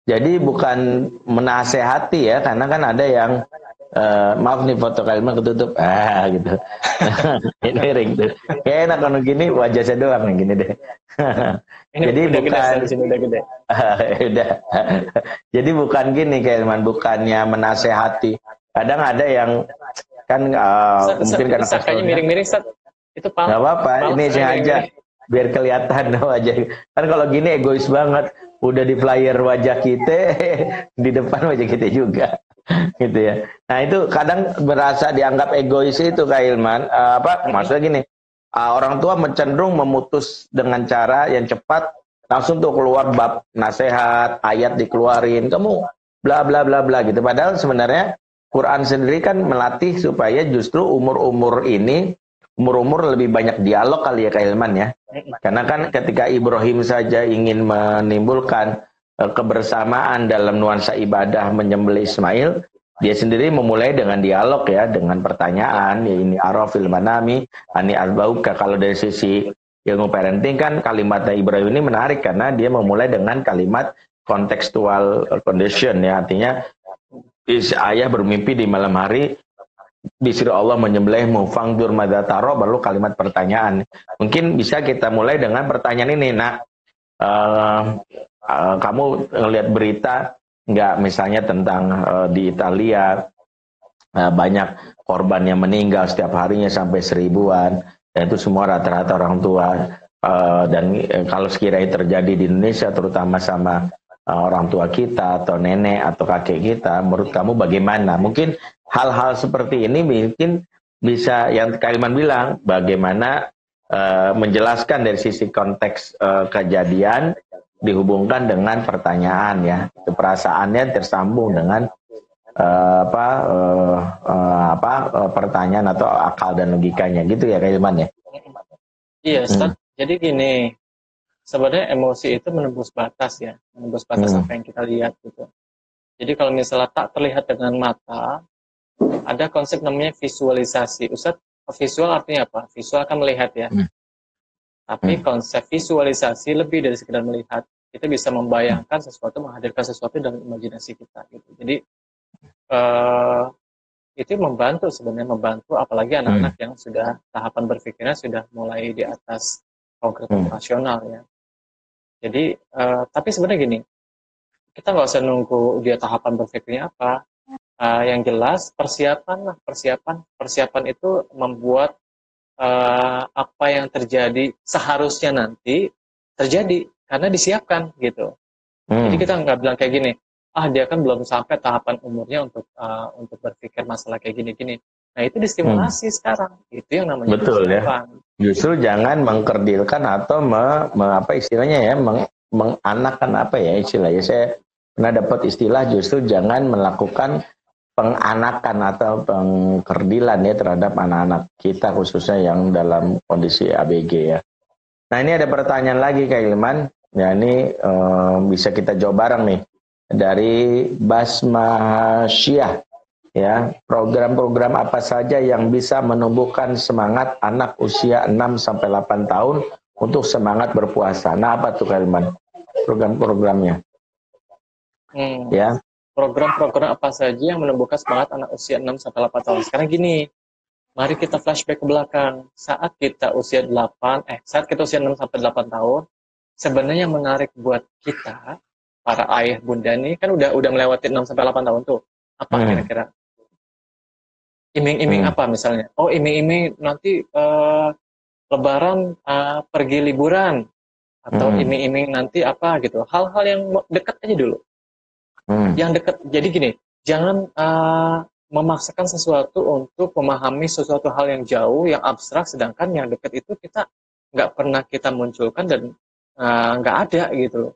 Jadi bukan menasehati ya, karena kan ada yang maaf nih foto kalimat ketutup gitu. Ini ring tuh. Kayak enak kalau gini wajah saya doang yang gini deh. Jadi bukan gede. Udah. Jadi bukan gini Hilman, bukannya menasehati. Kadang ada yang kan mungkin karena kayaknya miring-miring itu paham. Enggak apa-apa, ini sengaja biar kelihatan wajah. Kan kalau gini egois banget. Udah di flyer wajah kita, di depan wajah kita juga, gitu ya. Nah itu kadang berasa dianggap egois itu Kak Hilman. Maksudnya gini, orang tua cenderung memutus dengan cara yang cepat, langsung tuh keluar bab nasihat, ayat dikeluarin, kamu bla bla bla bla gitu. Padahal sebenarnya Quran sendiri kan melatih supaya justru umur-umur lebih banyak dialog kali ya Kak Hilman ya. Karena kan ketika Ibrahim saja ingin menimbulkan kebersamaan dalam nuansa ibadah menyembelih Ismail, dia sendiri memulai dengan dialog ya, dengan pertanyaan, ya ini arafil manami, ani arbauka. Kalau dari sisi ilmu parenting kan kalimatnya Ibrahim ini menarik karena dia memulai dengan kalimat contextual condition ya, artinya ayah bermimpi di malam hari, disuruh Allah menyembelihmu, fangdur madza tara, baru kalimat pertanyaan. Mungkin bisa kita mulai dengan pertanyaan ini, nak, kamu ngelihat berita nggak misalnya tentang di Italia banyak korban yang meninggal setiap harinya sampai 1000-an, dan itu semua rata-rata orang tua. Dan kalau sekiranya terjadi di Indonesia, terutama sama orang tua kita atau nenek atau kakek kita, menurut kamu bagaimana? Mungkin hal-hal seperti ini mungkin bisa yang Kak bilang, bagaimana menjelaskan dari sisi konteks kejadian dihubungkan dengan pertanyaan ya, perasaannya tersambung dengan pertanyaan atau akal dan logikanya gitu ya Kak Ilman ya. Iya, Ustaz. Jadi gini, sebenarnya emosi itu menembus batas ya, menembus batas apa yang kita lihat gitu. Jadi kalau misalnya tak terlihat dengan mata, ada konsep namanya visualisasi. Ustaz, visual artinya apa? Visual kan melihat ya. Tapi konsep visualisasi lebih dari sekedar melihat. Kita bisa membayangkan sesuatu, menghadirkan sesuatu dalam imajinasi kita gitu. Jadi itu membantu sebenarnya, membantu apalagi anak-anak yang sudah tahapan berpikirnya sudah mulai di atas konkret operasional ya. Jadi tapi sebenarnya gini, kita nggak usah nunggu dia tahapan berpikirnya apa. Yang jelas persiapan itu membuat apa yang terjadi seharusnya nanti terjadi karena disiapkan gitu. Jadi kita nggak bilang kayak gini, dia kan belum sampai tahapan umurnya untuk berpikir masalah kayak gini-gini. Nah itu distimulasi sekarang, itu yang namanya betul persiapan. Ya. Justru jangan mengkerdilkan atau apa istilahnya ya, menganakan apa ya istilahnya. Saya pernah dapat istilah justru jangan melakukan penganakan atau pengkerdilan ya terhadap anak-anak kita khususnya yang dalam kondisi ABG ya. Nah ini ada pertanyaan lagi Kak Ilman, ya ini bisa kita jawab bareng nih dari Basma Syah ya. Program-program apa saja yang bisa menumbuhkan semangat anak usia 6-8 tahun untuk semangat berpuasa? Nah apa tuh Kak Ilman program-programnya? Ya. Program-program apa saja yang menumbuhkan semangat anak usia 6-8 tahun. Sekarang gini, mari kita flashback ke belakang. Saat kita usia 6-8 tahun, sebenarnya yang menarik buat kita, para ayah bunda ini, kan udah melewati 6-8 tahun tuh. Apa kira-kira? Iming-iming apa misalnya? Oh, iming-iming nanti lebaran pergi liburan. Atau iming-iming nanti apa gitu. Hal-hal yang dekat aja dulu. Yang dekat. Jadi gini, jangan memaksakan sesuatu untuk memahami sesuatu hal yang jauh, yang abstrak, sedangkan yang dekat itu kita nggak pernah kita munculkan dan nggak ada gitu.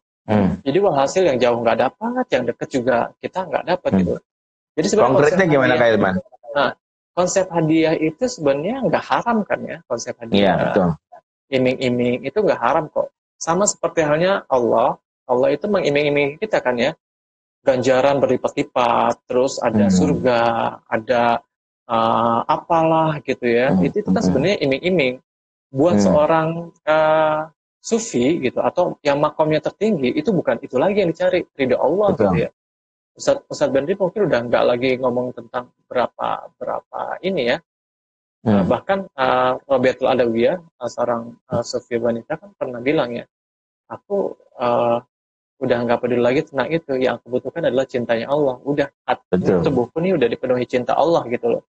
Jadi hasil yang jauh nggak dapat, yang dekat juga kita nggak dapat gitu. Jadi sebenarnya konkretnya gimana Kak Ilman? Nah, konsep hadiah itu sebenarnya nggak haram kan ya, konsep hadiah. Iya, betul. Iming-iming itu nggak haram kok. Sama seperti halnya Allah itu mengiming-imingi kita kan ya. Ganjaran berlipat-lipat, terus ada surga, ada apalah gitu ya. Itu kan sebenarnya iming-iming. Buat seorang sufi gitu, atau yang makomnya tertinggi, itu bukan itu lagi yang dicari, ridha Allah gitu ya. Ustaz Bandri mungkin udah nggak lagi ngomong tentang berapa ini ya. Bahkan Rabiatul Adawiyah, seorang sufi wanita kan pernah bilang ya, aku udah nggak peduli lagi tentang itu, yang aku butuhkan adalah cintanya Allah. Udah, tubuhku ini udah dipenuhi cinta Allah gitu loh.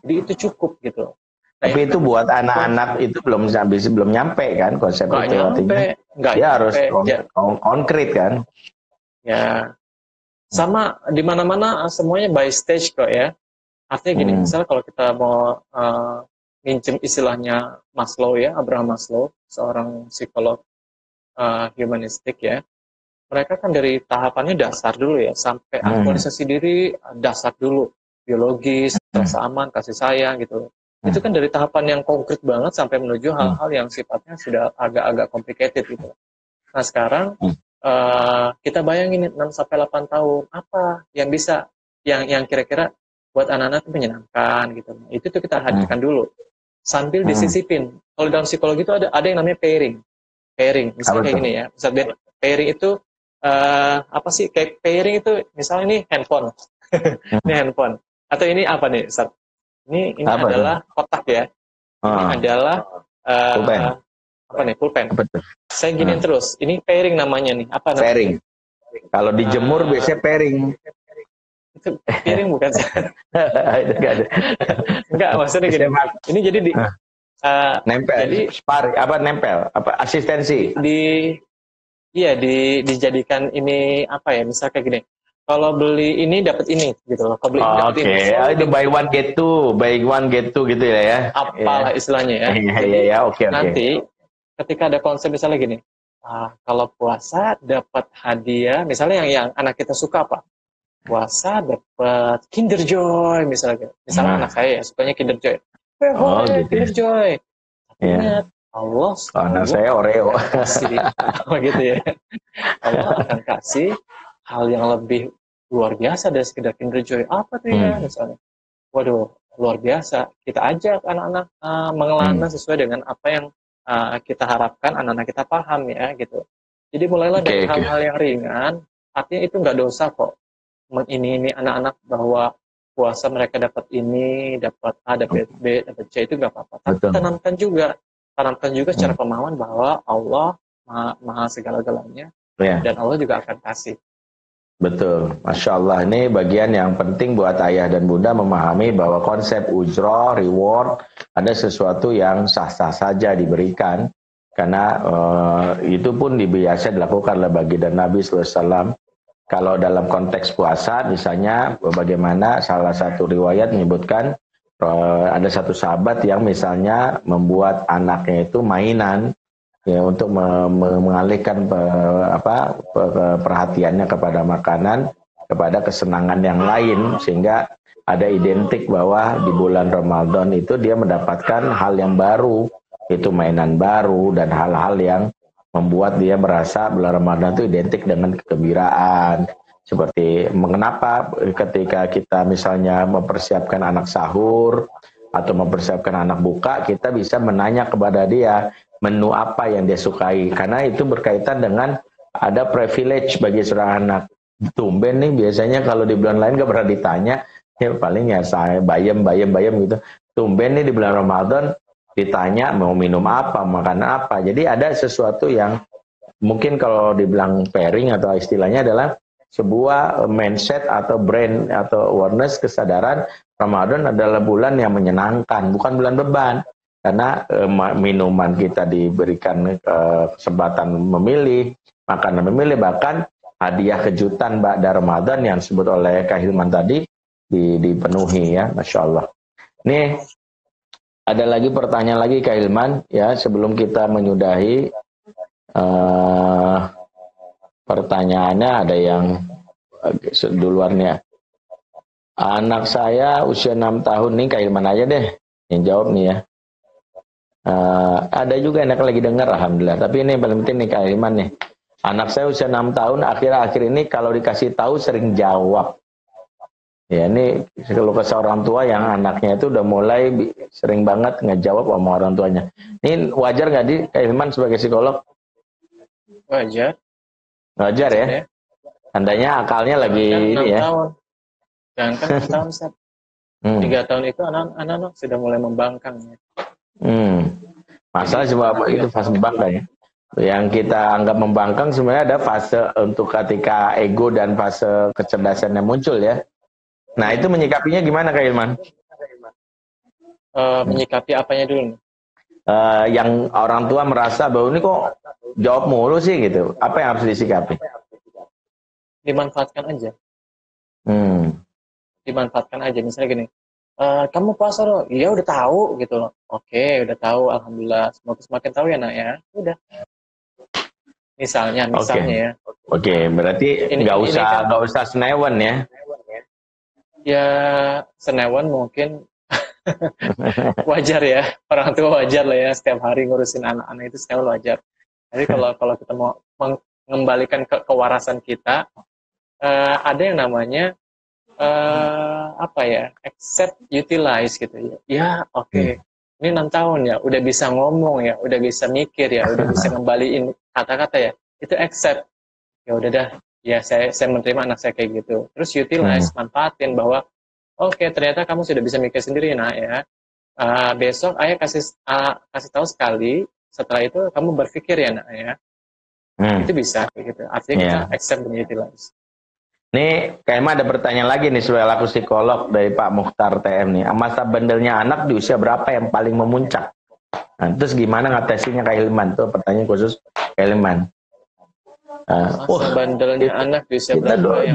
Jadi itu cukup gitu loh. Nah, tapi itu buat anak-anak itu belum nyampe kan konsep itu, artinya dia harus konkret kan ya. Sama di mana-mana semuanya by stage kok ya. Artinya gini, misalnya kalau kita mau minjem istilahnya Maslow ya, Abraham Maslow, seorang psikolog humanistik ya. Mereka kan dari tahapannya dasar dulu ya, sampai aktualisasi diri dasar dulu, biologis, rasa aman, kasih sayang gitu. Itu kan dari tahapan yang konkret banget sampai menuju hal-hal yang sifatnya sudah agak-agak complicated gitu. Nah sekarang kita bayangin 6-8 tahun, apa yang bisa, yang kira-kira buat anak-anak itu menyenangkan gitu. Itu tuh kita hadirkan dulu. sambil disisipin. Kalau dalam psikologi itu ada yang namanya pairing. Misalnya kayak gini ya. Misalnya pairing itu apa sih? Kayak pairing itu misalnya ini handphone. Ini handphone. Atau ini apa nih, Ustaz? Ini adalah kotak ya. Ini adalah apa nih? Pulpen. Saya giniin terus. Ini pairing namanya nih. Apa namanya? Pairing. Kalau dijemur biasanya pairing. Itu pairing bukan sih? Enggak, maksudnya gini. Ini jadi nempel. Jadi nempel? Apa asistensi? Dijadikan ini apa ya? Misal kayak gini. Kalau beli ini dapat ini gitu loh. Kalau beli ini dapat ini. Itu buy one get two gitu ya. Apalah istilahnya ya. Oke. Nanti ketika ada konsep misalnya gini. Kalau puasa dapat hadiah, misalnya yang anak kita suka apa? Puasa dapat Kinder Joy misalnya. Misalnya anak saya sukanya Kinder Joy. Gitu. Kinder Joy. Ingat Allah. Anak saya Oreo. Kasih, gitu ya. Allah akan kasih hal yang lebih luar biasa dari sekedar Kinder Joy. Apa tuh ya misalnya? Waduh, luar biasa. Kita ajak anak-anak mengelana sesuai dengan apa yang kita harapkan anak-anak kita paham ya gitu. Jadi mulailah dari hal-hal yang ringan. Artinya itu nggak dosa kok. Ini anak-anak bahwa puasa mereka dapat ini, dapat A, dapat B, dapat C itu nggak apa-apa. Tapi tanamkan juga secara pemahaman bahwa Allah maha segala-galanya dan Allah juga akan kasih. Betul, Masya Allah. Ini bagian yang penting buat ayah dan bunda memahami bahwa konsep ujroh, reward, ada sesuatu yang sah-sah saja diberikan. Karena itu pun biasa dilakukan oleh baginda Nabi SAW. Kalau dalam konteks puasa, misalnya bagaimana salah satu riwayat menyebutkan ada satu sahabat yang misalnya membuat anaknya itu mainan ya untuk mengalihkan perhatiannya kepada makanan, kepada kesenangan yang lain, sehingga ada identik bahwa di bulan Ramadan itu dia mendapatkan hal yang baru, itu mainan baru dan hal-hal yang membuat dia merasa bulan Ramadan itu identik dengan kegembiraan. Seperti mengapa ketika kita misalnya mempersiapkan anak sahur atau mempersiapkan anak buka, kita bisa menanya kepada dia menu apa yang dia sukai, karena itu berkaitan dengan ada privilege bagi seorang anak. Tumben nih biasanya kalau di bulan lain gak pernah ditanya, ya paling ya saya bayam gitu. Tumben nih di bulan Ramadan ditanya mau minum apa, makan apa. Jadi ada sesuatu yang mungkin kalau dibilang pairing atau istilahnya adalah sebuah mindset atau brand atau awareness, kesadaran Ramadan adalah bulan yang menyenangkan, bukan bulan beban. Karena minuman kita diberikan kesempatan memilih, makanan memilih, bahkan hadiah kejutan ba'da Ramadan yang disebut oleh Kak Hilman tadi dipenuhi ya, Masya Allah. Nih ada lagi pertanyaan lagi Kak Hilman ya, sebelum kita menyudahi. Pertanyaannya ada yang duluannya. Anak saya usia 6 tahun nih, Kak Hilman aja deh yang jawab nih ya. Ada juga anak lagi dengar, alhamdulillah. Tapi ini yang paling penting nih Kak Hilman nih. Anak saya usia 6 tahun, akhir-akhir ini kalau dikasih tahu sering jawab. Ya ini kalau ke seorang tua yang anaknya itu udah mulai sering banget ngejawab sama orang tuanya. Ini wajar nggak di Kak Hilman sebagai psikolog? Wajar. Wajar ya? Tandanya akalnya lagi ini ya. Jangan kan 6 tahun, Ustaz. 3 tahun itu anak-anak sudah mulai membangkang ya. Masalah coba itu fase membangkang ya. Yang kita anggap membangkang sebenarnya ada fase untuk ketika ego dan fase kecerdasannya muncul ya. Nah itu menyikapinya gimana Kak Hilman? Menyikapi apanya dulu? Yang orang tua merasa bahwa ini kok jawab mulu sih gitu. Apa yang harus disikapi? Dimanfaatkan aja. Dimanfaatkan aja. Misalnya gini, kamu puasa loh? Iya udah tahu gitu loh. Oke, udah tahu. Alhamdulillah. Semakin tahu ya nak ya. Udah. Misalnya ya. Oke, berarti nggak usah senewan ya. Ya senewan mungkin wajar ya, orang tua wajar lah ya, setiap hari ngurusin anak-anak itu senewan wajar. Jadi kalau kita mau mengembalikan kewarasan kita, ada yang namanya accept, utilize gitu ya. Ya oke. ini 6 tahun ya, udah bisa ngomong ya, udah bisa mikir ya, udah bisa ngembaliin kata-kata ya, itu accept. Ya udah dah, ya saya menerima anak saya kayak gitu. Terus utilize, manfaatin bahwa oke, ternyata kamu sudah bisa mikir sendiri, nah ya. Besok ayah kasih tahu sekali, setelah itu kamu berpikir ya, nak ya. Itu bisa kayak gitu. Artinya kita accept dan utilize. Nih, kayaknya ada pertanyaan lagi nih soal aku psikolog dari Pak Mukhtar TM nih. Masa bandelnya anak di usia berapa yang paling memuncak? Nah, terus gimana ngatasinya Kak Hilman? Tuh pertanyaan khusus Kak Hilman. Masa bandelnya anak di usia kita berapa?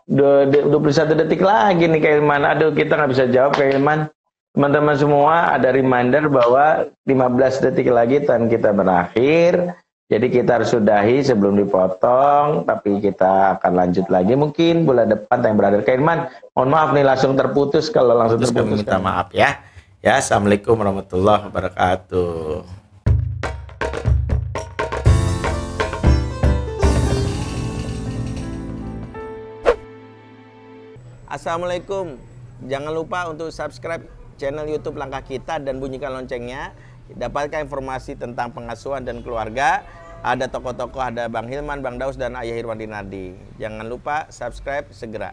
21 detik lagi nih Kak Hilman. Aduh, kita nggak bisa jawab Kak Hilman. Teman-teman semua ada reminder bahwa 15 detik lagi tahun kita berakhir. Jadi kita harus sudahi sebelum dipotong, tapi kita akan lanjut lagi mungkin bulan depan yang berakhir. Kak Hilman, mohon maaf nih langsung terputus, kalau langsung terputus minta maaf ya. Ya, Assalamualaikum warahmatullahi wabarakatuh. Assalamualaikum. Jangan lupa untuk subscribe channel YouTube Langkah Kita dan bunyikan loncengnya. Dapatkan informasi tentang pengasuhan dan keluarga. Ada tokoh-tokoh, ada Bang Hilman, Bang Daus, dan Ayah Irwandi Nardi. Jangan lupa subscribe segera.